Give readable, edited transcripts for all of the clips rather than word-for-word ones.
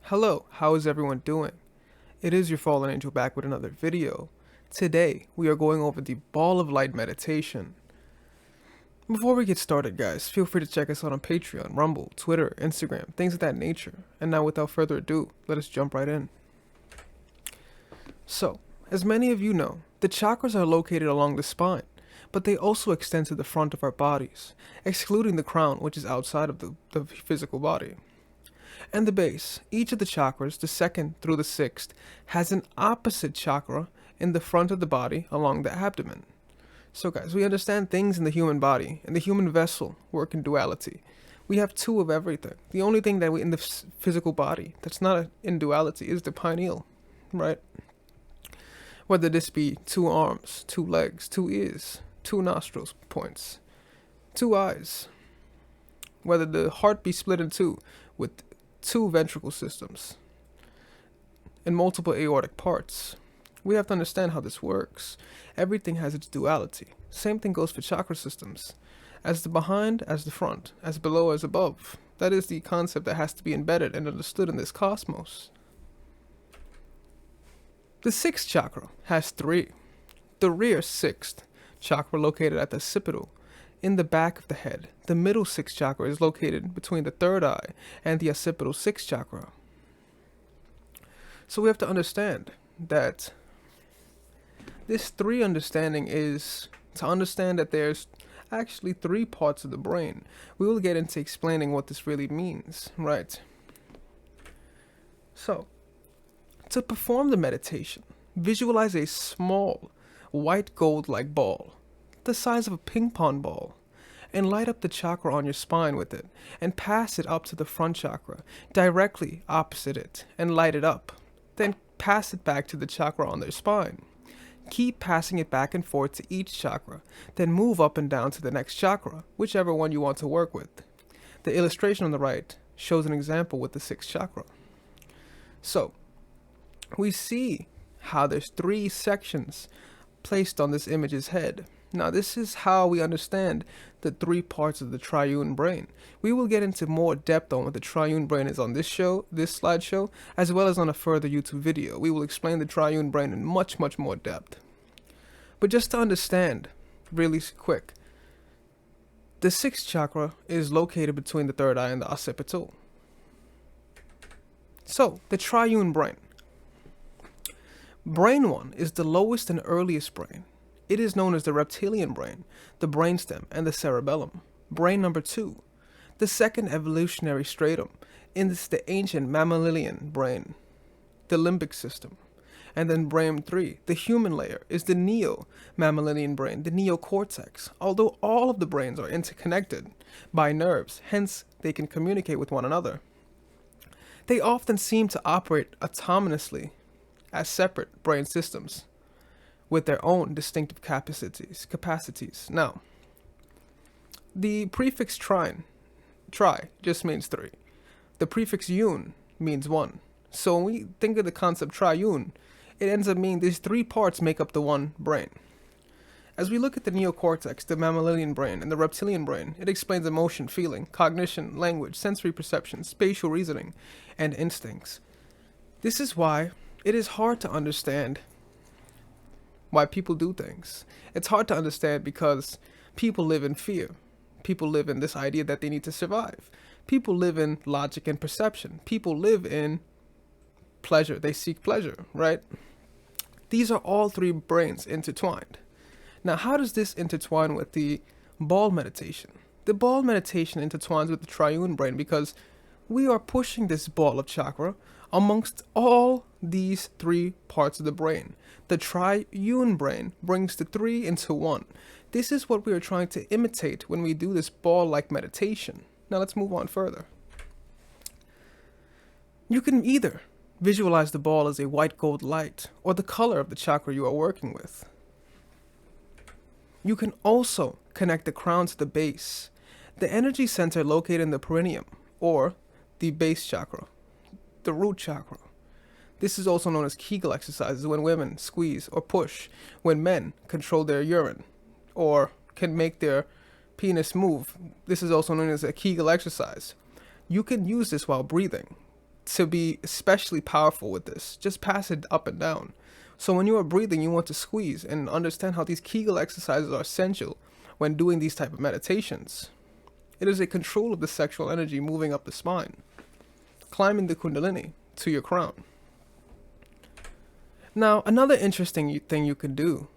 Hello, how is everyone doing? It is your fallen angel back with another video. Today, we are going over the ball of light meditation. Before we get started, guys, feel free to check us out on Patreon, Rumble, Twitter, Instagram, things of that nature. And now without further ado, let us jump right in. So, as many of you know, the chakras are located along the spine, but they also extend to the front of our bodies, excluding the crown, which is outside of the physical body. And the base, each of the chakras, the second through the sixth, has an opposite chakra in the front of the body along the abdomen. So guys, we understand things in the human body, and the human vessel work in duality. We have two of everything. The only thing that we in the physical body that's not in duality is the pineal, right? Whether this be two arms, two legs, two ears, two nostrils points, two eyes. Whether the heart be split in two with two ventricle systems and multiple aortic parts. We have to understand how this works. Everything has its duality. Same thing goes for chakra systems. As the behind, as the front, as below, as above. That is the concept that has to be embedded and understood in this cosmos. The sixth chakra has three. The rear sixth chakra located at the occipital, in the back of the head. The middle sixth chakra is located between the third eye and the occipital sixth chakra. So we have to understand that this three understanding is to understand that there's actually three parts of the brain. We will get into explaining what this really means, right? So, to perform the meditation, visualize a small white gold-like ball the size of a ping pong ball, and light up the chakra on your spine with it, and pass it up to the front chakra, directly opposite it, and light it up. Then pass it back to the chakra on their spine. Keep passing it back and forth to each chakra, then move up and down to the next chakra, whichever one you want to work with. The illustration on the right shows an example with the sixth chakra. So, we see how there's three sections placed on this image's head. Now, this is how we understand the three parts of the triune brain. We will get into more depth on what the triune brain is on this slideshow, as well as on a further YouTube video. We will explain the triune brain in much more depth. But just to understand, really quick, the sixth chakra is located between the third eye and the occipital. So, the triune brain. Brain 1 is the lowest and earliest brain. It is known as the reptilian brain, the brainstem, and the cerebellum. Brain number 2, the second evolutionary stratum, is the ancient mammalian brain, the limbic system. And then brain 3, the human layer, is the neo-mammalian brain, the neocortex. Although all of the brains are interconnected by nerves, hence they can communicate with one another, they often seem to operate autonomously as separate brain systems with their own distinctive capacities. Now, the prefix tri just means three. The prefix un means one. So when we think of the concept triune, it ends up meaning these three parts make up the one brain. As we look at the neocortex, the mammalian brain, and the reptilian brain, it explains emotion, feeling, cognition, language, sensory perception, spatial reasoning, and instincts. This is why it is hard to understand why people do things. It's hard to understand because people live in fear. People live in this idea that they need to survive. People live in logic and perception. People live in pleasure. They seek pleasure, right? These are all three brains intertwined. Now, how does this intertwine with the ball meditation? The ball meditation intertwines with the triune brain because we are pushing this ball of chakra amongst all these three parts of the brain. The triune brain brings the three into one. This is what we are trying to imitate when we do this ball-like meditation. Now let's move on further. You can either visualize the ball as a white gold light or the color of the chakra you are working with. You can also connect the crown to the base, the energy center located in the perineum, or the base chakra, the root chakra. This is also known as Kegel exercises when women squeeze or push, when men control their urine or can make their penis move. This is also known as a Kegel exercise. You can use this while breathing to be especially powerful with this. Just pass it up and down. So when you are breathing, you want to squeeze and understand how these Kegel exercises are essential when doing these type of meditations. It is a control of the sexual energy moving up the spine, climbing the kundalini to your crown. Now, another interesting thing you can do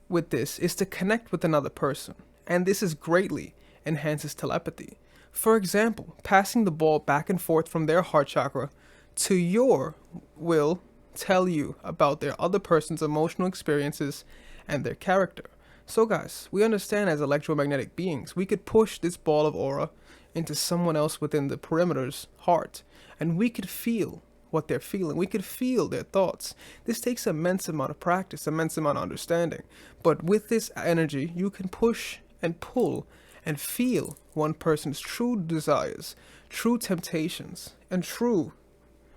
with this is to connect with another person, and this is greatly enhances telepathy. For example, passing the ball back and forth from their heart chakra to your will tell you about their other person's emotional experiences and their character. So guys, we understand as electromagnetic beings, we could push this ball of aura into someone else within the perimeter's heart, and we could feel what they're feeling. We could feel their thoughts. This takes immense amount of practice, immense amount of understanding. But with this energy, you can push and pull and feel one person's true desires, true temptations, and true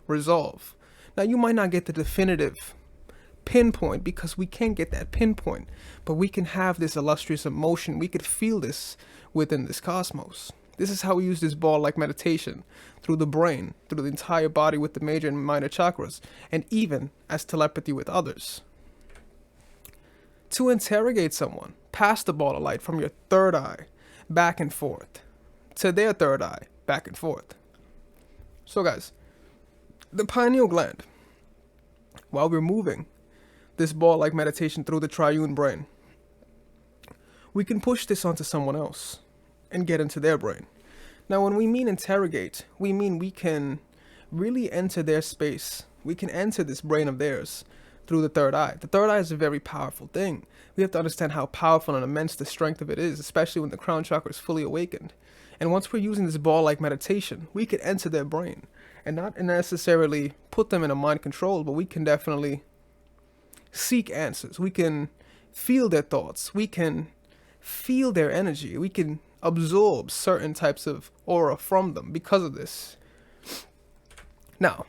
resolve. Now, you might not get the definitive pinpoint because we can't get that pinpoint, but we can have this illustrious emotion. We could feel this within this cosmos. This is how we use this ball-like meditation through the brain, through the entire body with the major and minor chakras, and even as telepathy with others. To interrogate someone, pass the ball of light from your third eye back and forth to their third eye back and forth. So guys, the pineal gland, while we're moving this ball-like meditation through the triune brain, we can push this onto someone else and get into their brain. Now, when we mean interrogate, we mean we can really enter their space. We can enter this brain of theirs through the third eye. The third eye is a very powerful thing. We have to understand how powerful and immense the strength of it is, especially when the crown chakra is fully awakened. And once we're using this ball-like meditation, we can enter their brain and not necessarily put them in a mind control, but we can definitely seek answers. We can feel their thoughts. We can feel their energy. We can absorb certain types of aura from them because of this. Now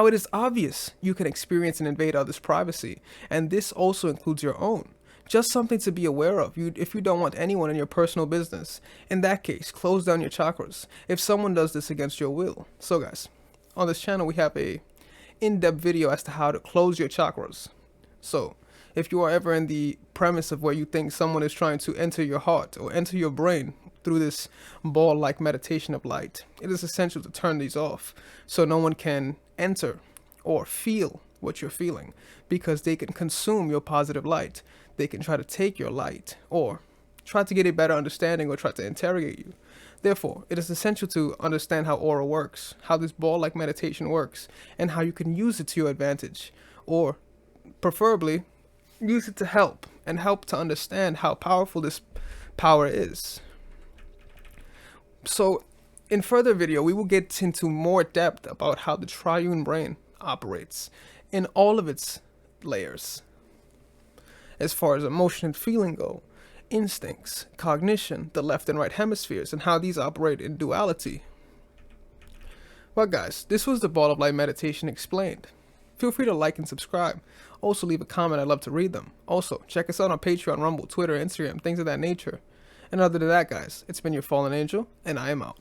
it is obvious you can experience and invade others' privacy, and this also includes your own. Just something to be aware of. If you don't want anyone in your personal business, in that case, close down your chakras if someone does this against your will. So guys, on this channel we have a in-depth video as to how to close your chakras. So if you are ever in the premise of where you think someone is trying to enter your heart or enter your brain through this ball-like meditation of light, it is essential to turn these off so no one can enter or feel what you're feeling, because they can consume your positive light. They can try to take your light or try to get a better understanding or try to interrogate you. Therefore, it is essential to understand how aura works, how this ball-like meditation works, and how you can use it to your advantage, or preferably use it to help to understand how powerful this power is. So in further video, we will get into more depth about how the triune brain operates in all of its layers, as far as emotion and feeling go, instincts, cognition, the left and right hemispheres, and how these operate in duality. Well guys, this was the Ball of Light meditation explained. Feel free to like and subscribe. Also leave a comment, I'd love to read them. Also, check us out on Patreon, Rumble, Twitter, Instagram, things of that nature. And other than that guys, it's been your fallen angel, and I am out.